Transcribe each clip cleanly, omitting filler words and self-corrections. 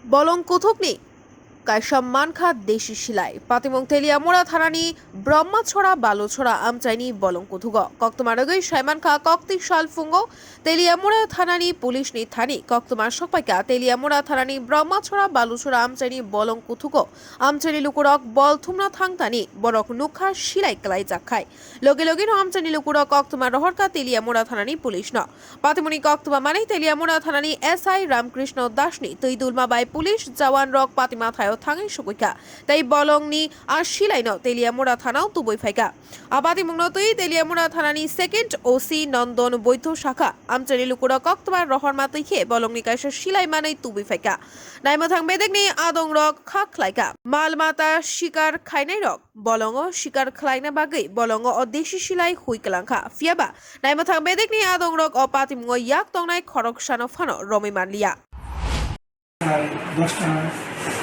bolong kuthugo কাইসা মানখা দেশি সিলাই পাতিমং তেলিয়ামুড়া থানানি ব্রহ্মাছড়া বালুছড়া আমচাইনি বলং কুথুগো কক্তমারগৈ সাইমানখা কক্তি সাল ফুঙ্গো তেলিয়ামুড়া থানানি পুলিশ নি থানি কক্তমার সপাইকা তেলিয়ামুড়া থানানি ব্রহ্মাছড়া বালুছড়া আমচাইনি বলং কুথুগো আমচাইনি লুকুরক বল থুমনা থাংতানি বরক নুখা সিলাই কলাই জাখাই লগে লগে ন আমচাইনি লুকুরক কক্তমার রহরকা তেলিয়ামুড়া থানানি পুলিশ ন পাতিমনি কক্তমা মানে তেলিয়ামুড়া থানানি এসআই রামকৃষ্ণ দাসনি তৈদুলমা বাই পুলিশ জওয়ান রক পাতিমা থায় থাঙै সুকুইকা তাই বলংনি আর শিলাইন তেলিয়ামুড়া থানাও তুবই ফাইকা আবাদি মুংনতই তেলিয়ামুড়া থানানি সেকেন্ড ওসি নন্দন বৈধ শাখা আমচারি লুকুরা কক্তবার রহর মাতৈখে বলংনি কাইসা শিলাই মানেই তুবই ফাইকা নাইমথাং বেদেগনি আদং রক খাক লাইকা মালমাতা শিকার খাইনাই রক বলং শিকার খাইনা বাগৈ বলং ও দেশি শিলাই হুইকলাংখা ফিয়াবা নাইমথাং বেদেগনি আদং রক ও পাতিমুং ইয়াক তংনাই খরক সানো ফানো রমি মানলিয়া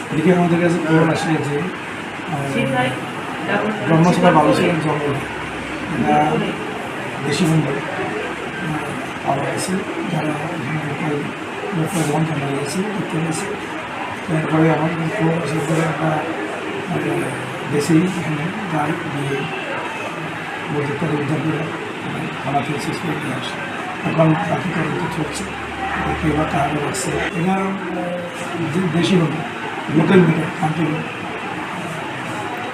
এদিকে আমাদের কাছে খবর আসে যে ব্রহ্মছড়া বালুছড়া জঙ্গল দেশি বন্ধু পাওয়া গেছে যারা লোকজন জানা গেছে দেখতে গেছে তারপরে আমাদের খবর আসে করে আমরা দেশি এখানে গাড়ি দিয়ে বৈদ্যুতিক উদ্ধার করে থানাতে শেষ করে নিয়ে আসে এখন বাকি তদন্ত চলছে দেখে বা কাহারও আসছে এরা দেশি বন্ধু লোকাল মিডিয়া কান্ট্রি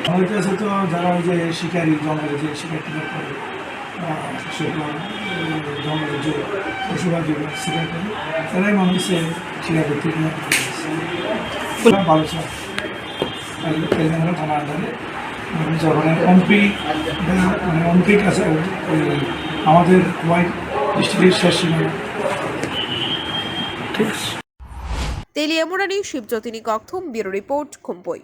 আমাদের কাছে তো যারা ওই যে শিকারি জঙ্গলে যে শিকার টিকার করে সেগুলো জঙ্গলে যে পশুপাখিগুলো শিকার করে তারাই মানুষের শিকার করতে বালুছড়া তেলেঙ্গানা থানা আন্ডারে যখন এমপি মানে এমপির কাছে আমাদের হোয়াইট ডিস্ট্রিক্টের শেষ সীমানা তেলিয়ামুড়ানি শিবজ্যোতিনী কক্থম ব্যুরো রিপোর্ট খুম্পুই।